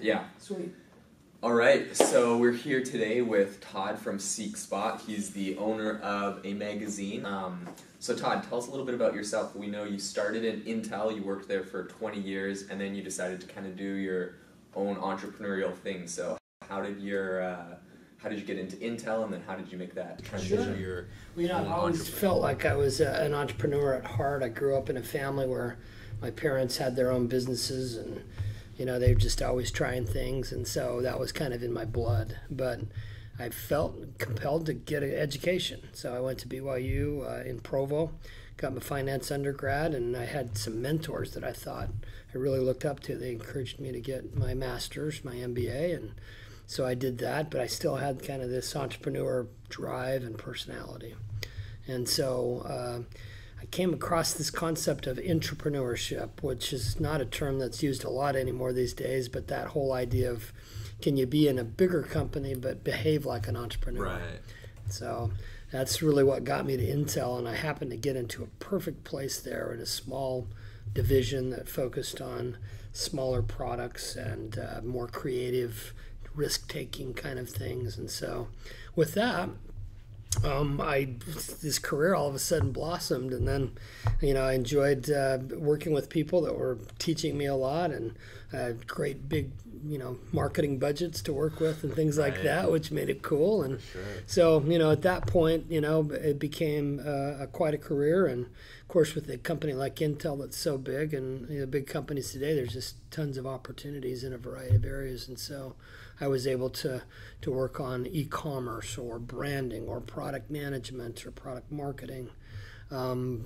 Yeah. Sweet. All right, so we're here today with Todd from Seek Spot. He's the owner of a magazine. So Todd, tell us a little bit about yourself. We know you started in Intel, you worked there for 20 years, and then you decided to kind of do your own entrepreneurial thing. So how did you get into Intel, and then how did you make that transition? Sure. I've always felt like I was an entrepreneur at heart. I grew up in a family where my parents had their own businesses, and they were just always trying things, and so that was kind of in my blood. But I felt compelled to get an education, so I went to BYU in Provo, got my finance undergrad, and I had some mentors that I thought I really looked up to. They encouraged me to get my master's, my MBA, and so I did that, but I still had kind of this entrepreneur drive and personality. And so I came across this concept of intrapreneurship, which is not a term that's used a lot anymore these days, but that whole idea of can you be in a bigger company but behave like an entrepreneur? Right. So that's really what got me to Intel, and I happened to get into a perfect place there in a small division that focused on smaller products and more creative, risk-taking kind of things. And so with that, this career all of a sudden blossomed, and then I enjoyed working with people that were teaching me a lot, and great big marketing budgets to work with and things like that, which made it cool. And so at that point it became quite a career. And of course with a company like Intel that's so big, and big companies today, there's just tons of opportunities in a variety of areas. And so I was able to work on e-commerce or branding or product management or product marketing,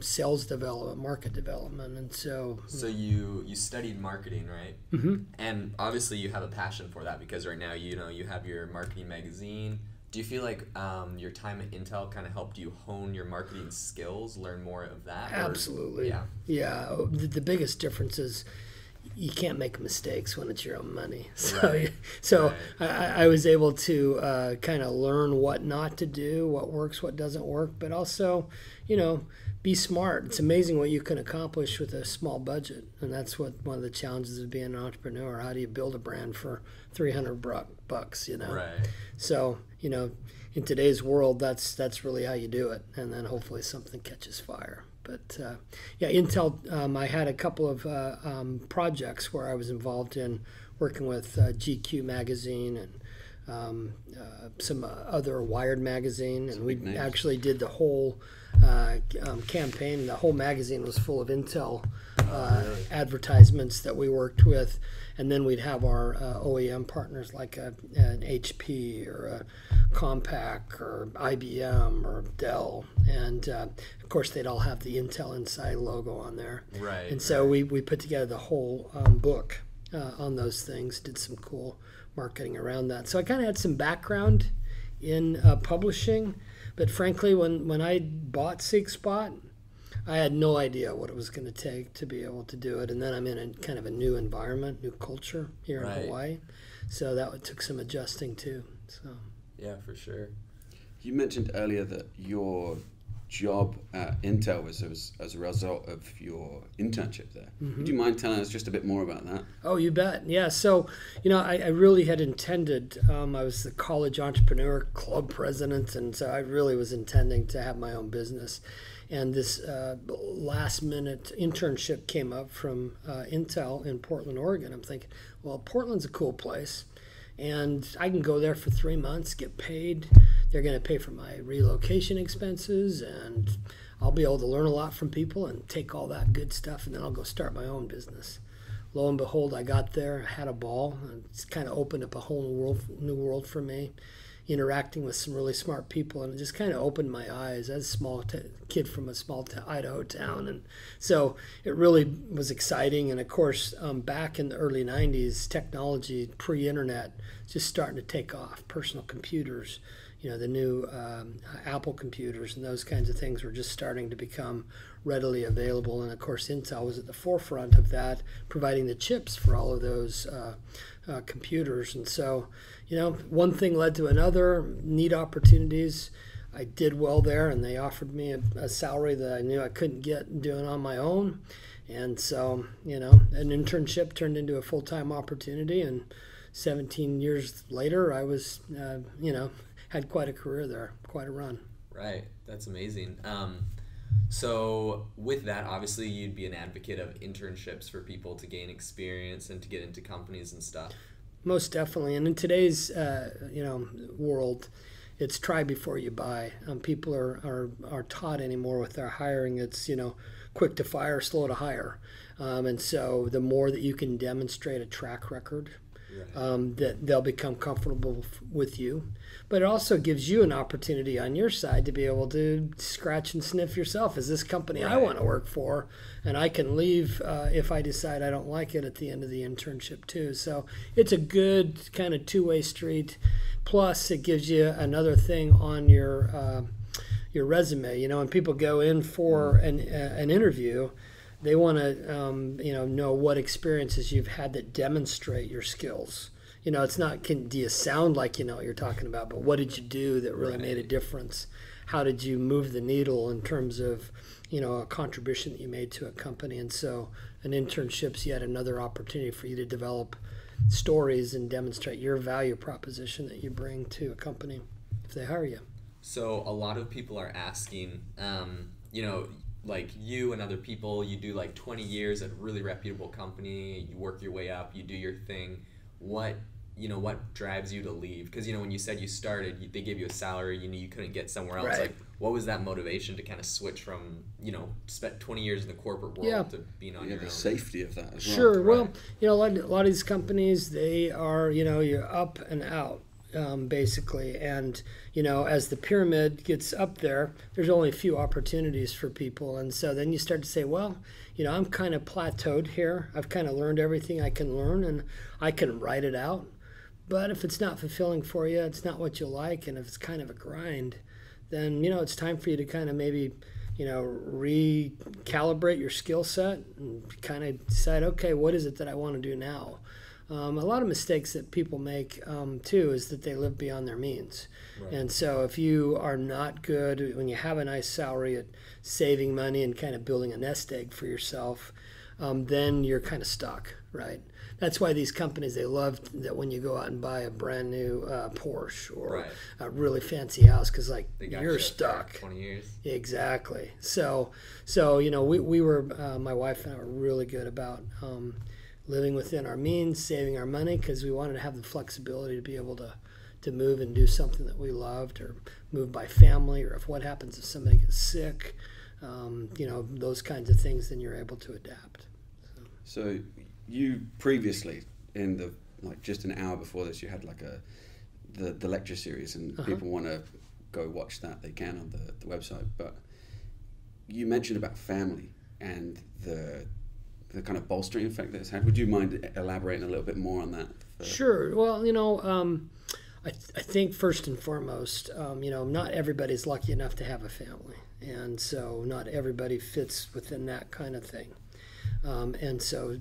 sales development, market development. And so you studied marketing, right? Mm-hmm. And obviously you have a passion for that, because right now you have your marketing magazine. Do you feel like your time at Intel kind of helped you hone your marketing skills, learn more of that? Absolutely. Yeah. The biggest difference is you can't make mistakes when it's your own money. So I was able to kind of learn what not to do, what works, what doesn't work, but also, be smart. It's amazing what you can accomplish with a small budget, and that's one of the challenges of being an entrepreneur. How do you build a brand for $300 bucks? Right. So in today's world, that's really how you do it, and then hopefully something catches fire. But Intel, I had a couple of projects where I was involved in working with GQ magazine and some other Wired magazine, and we actually did the whole campaign. The whole magazine was full of Intel advertisements that we worked with, and then we'd have our OEM partners like an HP or a Compaq or IBM or Dell, and of course they'd all have the Intel Inside logo on there. Right. And so we put together the whole book on those things, did some cool marketing around that. So I kind of had some background in publishing, but frankly, when I bought Seek Spot, I had no idea what it was going to take to be able to do it. And then I'm in a kind of a new environment, new culture here in Hawaii. So that took some adjusting too. So yeah, for sure. You mentioned earlier that your job at Intel was as a result of your internship there. Mm-hmm. Would you mind telling us just a bit more about that? Oh, you bet. Yeah. So, I really had intended, I was the college entrepreneur club president, and so I really was intending to have my own business. And this last minute internship came up from Intel in Portland, Oregon. I'm thinking, well, Portland's a cool place, and I can go there for 3 months, get paid. They're going to pay for my relocation expenses, and I'll be able to learn a lot from people and take all that good stuff, and then I'll go start my own business. Lo and behold, I got there, had a ball, and it's kind of opened up a whole new world for me, interacting with some really smart people, and it just kind of opened my eyes as a small kid from a small Idaho town. And so it really was exciting. And of course, back in the early 90s, technology, pre-internet, just starting to take off. Personal computers, the new Apple computers and those kinds of things were just starting to become readily available. And of course, Intel was at the forefront of that, providing the chips for all of those computers. And so, one thing led to another, neat opportunities. I did well there, and they offered me a salary that I knew I couldn't get doing on my own. And so, an internship turned into a full-time opportunity, and 17 years later, I was, had quite a career there, quite a run. Right. That's amazing. So with that, obviously you'd be an advocate of internships for people to gain experience and to get into companies and stuff. Most definitely. And in today's, world, it's try before you buy. People are taught anymore with their hiring. It's, quick to fire, slow to hire. And so the more that you can demonstrate a track record, right, that they'll become comfortable with you. But it also gives you an opportunity on your side to be able to scratch and sniff yourself. Is this company right I want to work for? And I can leave if I decide I don't like it at the end of the internship too. So it's a good kind of two-way street. Plus, it gives you another thing on your resume. When people go in for an interview, they want to know what experiences you've had that demonstrate your skills. It's not do you sound like you know what you're talking about, but what did you do that really right made a difference? How did you move the needle in terms of a contribution that you made to a company? And so an internship's yet another opportunity for you to develop stories and demonstrate your value proposition that you bring to a company if they hire you. So a lot of people are asking, like you and other people, you do like 20 years at a really reputable company, you work your way up, you do your thing. What drives you to leave? Because, when you said you started, they gave you a salary, you couldn't get somewhere else. Right. Like, what was that motivation to kind of switch from, spent 20 years in the corporate world yeah. to being on your own? The safety of that as well. Sure. Right. Well, a lot of these companies, they are, you're up and out. Basically, and as the pyramid gets up there, there's only a few opportunities for people, and so then you start to say, well, I'm kind of plateaued here. I've kind of learned everything I can learn, and I can write it out. But if it's not fulfilling for you, it's not what you like, and if it's kind of a grind, then it's time for you to kind of maybe recalibrate your skill set and kind of decide, okay, what is it that I want to do now? A lot of mistakes that people make, too, is that they live beyond their means. Right. And so if you are not good, when you have a nice salary at saving money and kind of building a nest egg for yourself, then you're kind of stuck, right? That's why these companies, they love that when you go out and buy a brand new Porsche or right. a really fancy house, because you're stuck. 20 years. Exactly. So we were, my wife and I were really good about living within our means, saving our money, because we wanted to have the flexibility to be able to move and do something that we loved, or move by family, or if what happens if somebody gets sick, those kinds of things, then you're able to adapt. So you previously, in the just an hour before this, you had the lecture series, and people want to go watch that, they can on the website. But you mentioned about family and the kind of bolstering effect that it's had. Would you mind elaborating a little bit more on that? Sure. Well, I think first and foremost, not everybody's lucky enough to have a family. And so not everybody fits within that kind of thing. And so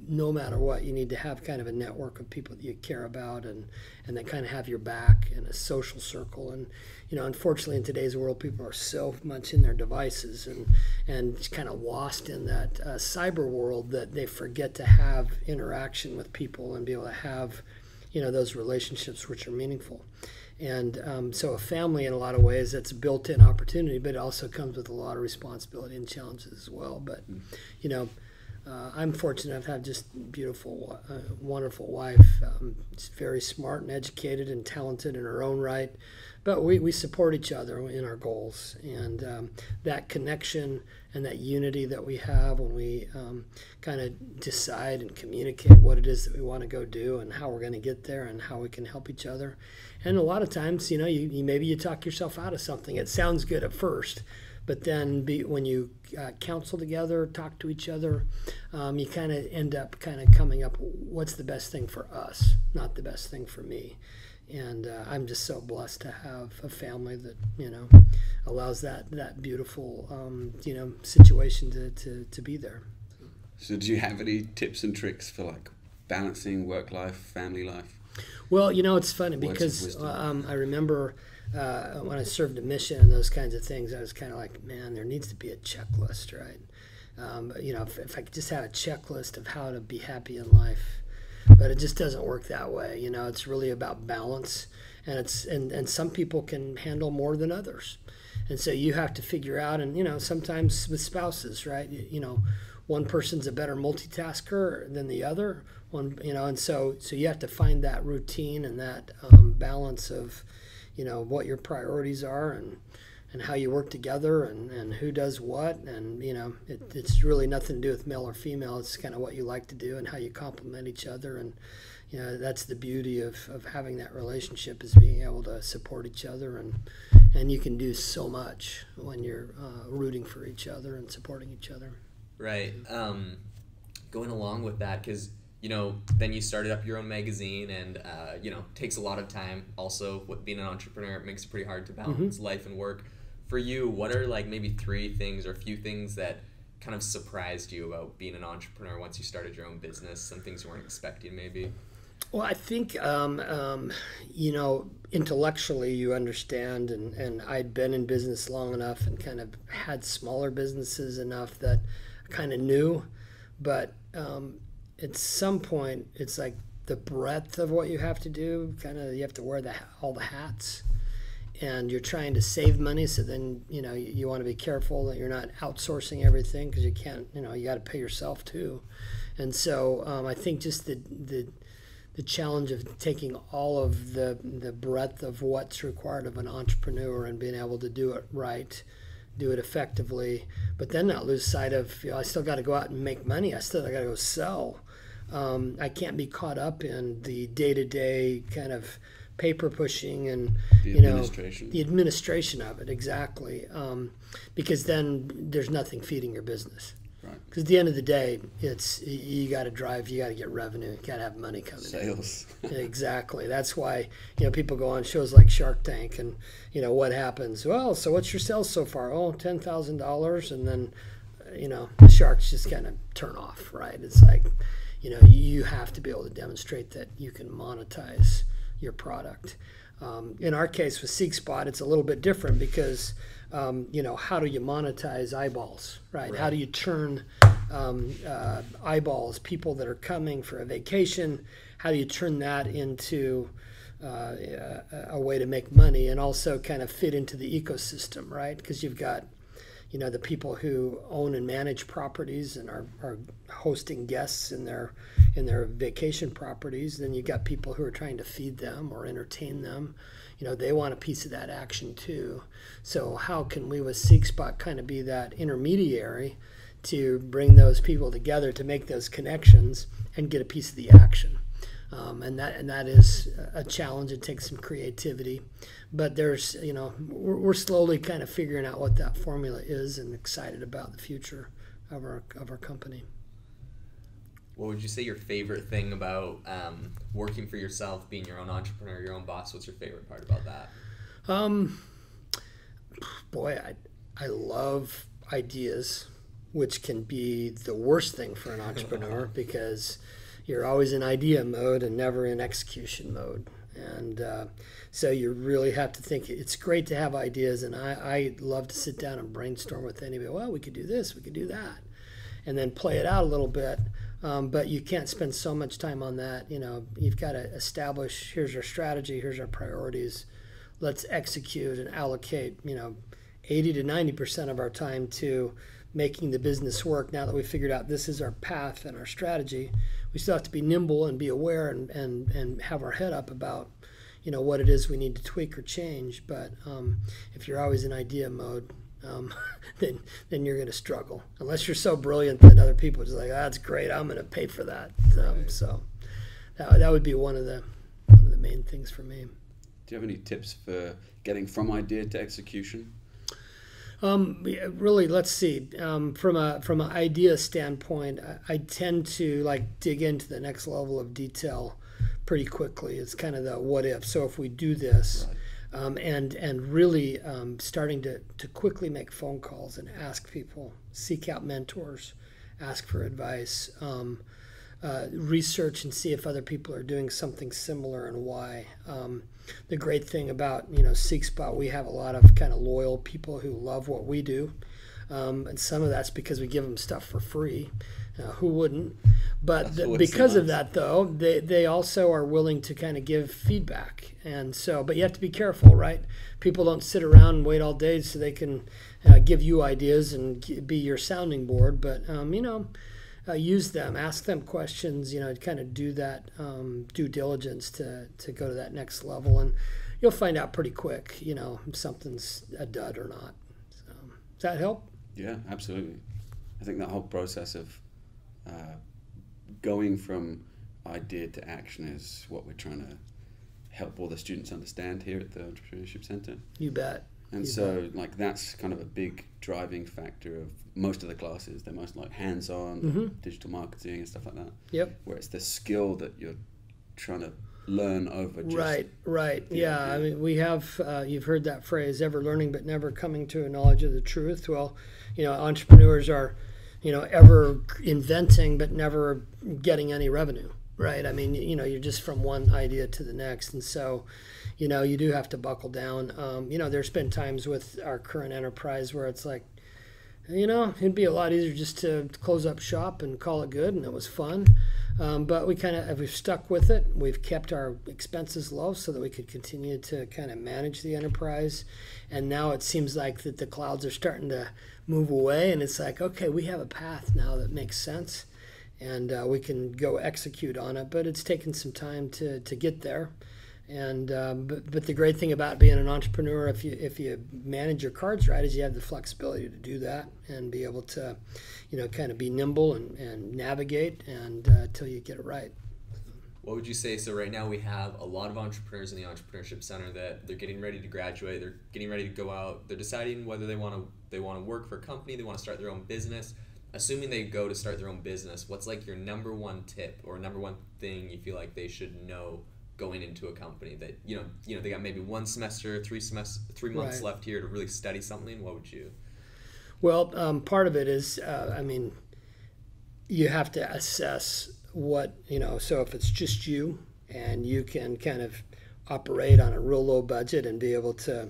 no matter what, you need to have kind of a network of people that you care about and that kind of have your back, and a social circle. And unfortunately in today's world, people are so much in their devices and kind of lost in that cyber world that they forget to have interaction with people and be able to have those relationships which are meaningful. And so a family, in a lot of ways, that's a built-in opportunity, but it also comes with a lot of responsibility and challenges as well. But I'm fortunate enough to have just beautiful, wonderful wife. She's very smart and educated and talented in her own right. But we support each other in our goals. And that connection and that unity that we have when we kind of decide and communicate what it is that we want to go do and how we're going to get there and how we can help each other. And a lot of times, maybe you talk yourself out of something. It sounds good at first, but then when you counsel together, talk to each other, you kind of end up kind of coming up, what's the best thing for us, not the best thing for me. And I'm just so blessed to have a family that, allows that beautiful, situation to be there. So do you have any tips and tricks for balancing work life, family life? Well, it's funny because I remember when I served a mission and those kinds of things, I was kind of like, man, there needs to be a checklist, right? If I could just have a checklist of how to be happy in life, but it just doesn't work that way. It's really about balance, and some people can handle more than others, and so you have to figure out. And sometimes with spouses, right? One person's a better multitasker than the other. And so you have to find that routine and that balance of, what your priorities are and how you work together and who does what. And, it's really nothing to do with male or female. It's kind of what you like to do and how you complement each other. And, that's the beauty of having that relationship, is being able to support each other. And you can do so much when you're rooting for each other and supporting each other. Right. Going along with that, because then you started up your own magazine, and takes a lot of time. Also, with being an entrepreneur, it makes it pretty hard to balance life and work. For you, what are maybe 3 things or a few things that kind of surprised you about being an entrepreneur once you started your own business? Some things you weren't expecting, maybe. Well, I think intellectually you understand, and I'd been in business long enough and kind of had smaller businesses enough that I kind of knew, but at some point it's like the breadth of what you have to do, you have to wear all the hats, and you're trying to save money, so then you want to be careful that you're not outsourcing everything, because you can't, you got to pay yourself too. And so I think just the challenge of taking all of the breadth of what's required of an entrepreneur and being able to do it right, do it effectively, but then not lose sight of, I still got to go out and make money. I got to go sell. I can't be caught up in the day-to-day kind of paper pushing and the administration of it, exactly, because then there's nothing feeding your business. Because at the end of the day, it's you got to drive, you got to get revenue, you got to have money coming Sales. in. Exactly. That's why people go on shows like Shark Tank, and what happens? Well, so what's your sales so far? Oh, $10,000, and then the sharks just kind of turn off, right? It's like you have to be able to demonstrate that you can monetize your product. In our case with SeekSpot, it's a little bit different because how do you monetize eyeballs, right? How do you turn eyeballs, people that are coming for a vacation, how do you turn that into a way to make money and also kind of fit into the ecosystem, right? Because you've got the people who own and manage properties and are hosting guests in their vacation properties. Then you've got people who are trying to feed them or entertain them. They want a piece of that action too. So how can we with SeekSpot kind of be that intermediary to bring those people together to make those connections and get a piece of the action? And that is a challenge. It takes some creativity, but there's we're slowly kind of figuring out what that formula is, and excited about the future of our company. What would you say your favorite thing about working for yourself, being your own entrepreneur, your own boss? What's your favorite part about that? Boy, I love ideas, which can be the worst thing for an entrepreneur because you're always in idea mode and never in execution mode. And so you really have to think. It's great to have ideas, and I love to sit down and brainstorm with anybody. Well, we could do this, we could do that, and then play it out a little bit. But you can't spend so much time on that. You've got to establish, here's our strategy, here's our priorities. Let's execute and allocate, 80 to 90% of our time to making the business work. Now that we've figured out this is our path and our strategy, we still have to be nimble and be aware and have our head up about, what it is we need to tweak or change. But if you're always in idea mode, then you're going to struggle unless you're so brilliant that other people are just like, that's great, I'm going to pay for that. So that would be one of the main things for me. Do you have any tips for getting from idea to execution? Really, let's see. From an idea standpoint, I tend to dig into the next level of detail pretty quickly. It's kind of the what if. So if we do this. Right. And really starting to quickly make phone calls and ask people, seek out mentors, ask for advice, research and see if other people are doing something similar and why. The great thing about SeekSpot, we have a lot of kind of loyal people who love what we do. And some of that's because we give them stuff for free. Who wouldn't? But Because of that, though, they also are willing to kind of give feedback. And so, but you have to be careful, right? People don't sit around and wait all day so they can give you ideas and be your sounding board. But, use them, ask them questions, kind of do that due diligence to go to that next level. And you'll find out pretty quick, if something's a dud or not. So, does that help? Yeah, absolutely. I think that whole process of going from idea to action is what we're trying to help all the students understand here at the Entrepreneurship Center. You bet. And so, like, that's kind of a big driving factor of most of the classes. They're most like hands-on, digital marketing and stuff like that. Yep. Where it's the skill that you're trying to learn over just... Right. Yeah, I mean, we have, you've heard that phrase, ever learning but never coming to a knowledge of the truth. Well, entrepreneurs are, ever inventing but never getting any revenue, right? I mean, you're just from one idea to the next. And so, you do have to buckle down. There's been times with our current enterprise where it's like, it'd be a lot easier just to close up shop and call it good, and it was fun. But we've stuck with it. We've kept our expenses low so that we could continue to kind of manage the enterprise. And now it seems like that the clouds are starting to move away, and it's like, okay, we have a path now that makes sense, and we can go execute on it. But it's taken some time to get there. And but the great thing about being an entrepreneur, if you manage your cards right, is you have the flexibility to do that and be able to, kind of be nimble and navigate and until you get it right. What would you say? So right now we have a lot of entrepreneurs in the Entrepreneurship Center that they're getting ready to graduate. They're getting ready to go out. They're deciding whether they want to work for a company. They want to start their own business. Assuming they go to start their own business, what's like your number one tip or number one thing you feel like they should know going into a company that they got maybe 1 semester, 3 months left here to really study something? What would you? Well, part of it is, you have to assess what so if it's just you and you can kind of operate on a real low budget and be able to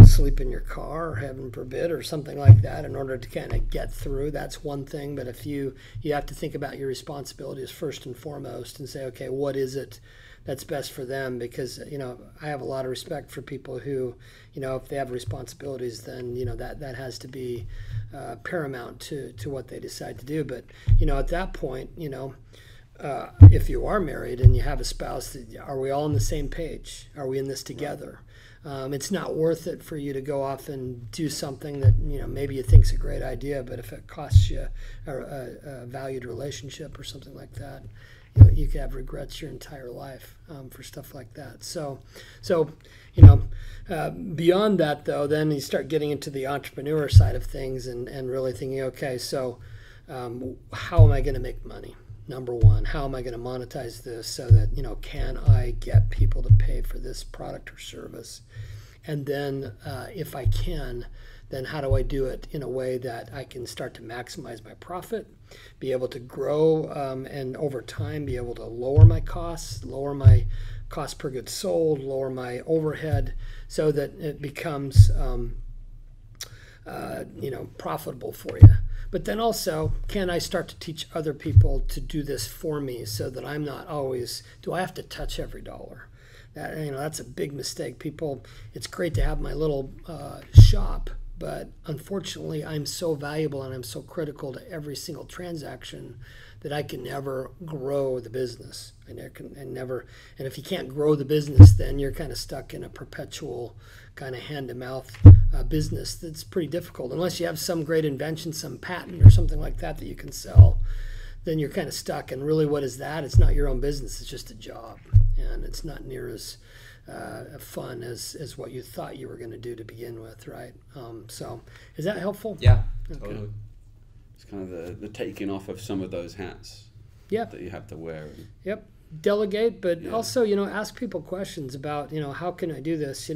sleep in your car, or heaven forbid, or something like that in order to kind of get through, that's one thing. But if you have to think about your responsibilities first and foremost and say, okay, what is it that's best for them? Because I have a lot of respect for people who if they have responsibilities, then that has to be paramount to what they decide to do. But at that point, if you are married and you have a spouse, are we all on the same page? Are we in this together? It's not worth it for you to go off and do something that maybe you think's a great idea, but if it costs you a valued relationship or something like that, you could have regrets your entire life for stuff like that. So beyond that, though, then you start getting into the entrepreneur side of things and really thinking, okay, so how am I going to make money? Number one, how am I going to monetize this so that, can I get people to pay for this product or service? And then if I can, then how do I do it in a way that I can start to maximize my profit, be able to grow, and over time be able to lower my costs, lower my cost per goods sold, lower my overhead so that it becomes profitable for you. But then also, can I start to teach other people to do this for me so that I'm not always, do I have to touch every dollar? That's a big mistake. People, it's great to have my little shop, but unfortunately I'm so valuable and I'm so critical to every single transaction that I can never grow the business. And if you can't grow the business, then you're kind of stuck in a perpetual kind of hand-to-mouth business that's pretty difficult. Unless you have some great invention, some patent or something like that you can sell, then you're kind of stuck. And really, what is that? It's not your own business. It's just a job. And it's not near as fun as what you thought you were going to do to begin with, right? So is that helpful? Yeah, okay. Totally. It's kind of the taking off of some of those hats that you have to wear. Yep. Delegate, but also, ask people questions about, how can I do this?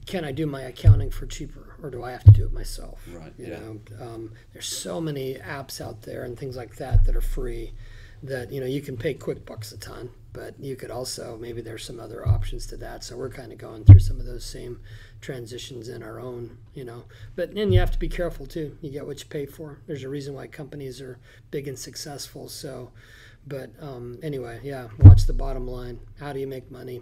Can I do my accounting for cheaper, or do I have to do it myself? Right. There's so many apps out there and things like that are free that, you can pay QuickBooks a ton, but you could also, maybe there's some other options to that. So we're kind of going through some of those same transitions in our own, But then you have to be careful too. You get what you pay for. There's a reason why companies are big and successful. So, but anyway, yeah, watch the bottom line. How do you make money?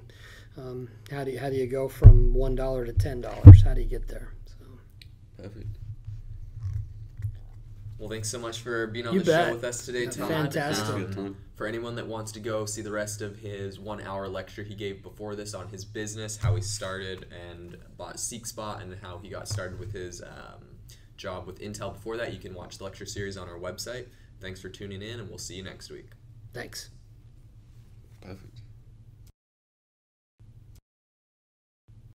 How do you go from $1 to $10? How do you get there? So. Perfect. Well, thanks so much for being on You the bet. show with us today, Todd. Fantastic. For anyone that wants to go see the rest of his 1-hour lecture he gave before this on his business, how he started and bought SeekSpot, and how he got started with his job with Intel before that, you can watch the lecture series on our website. Thanks for tuning in, and we'll see you next week. Thanks. Perfect.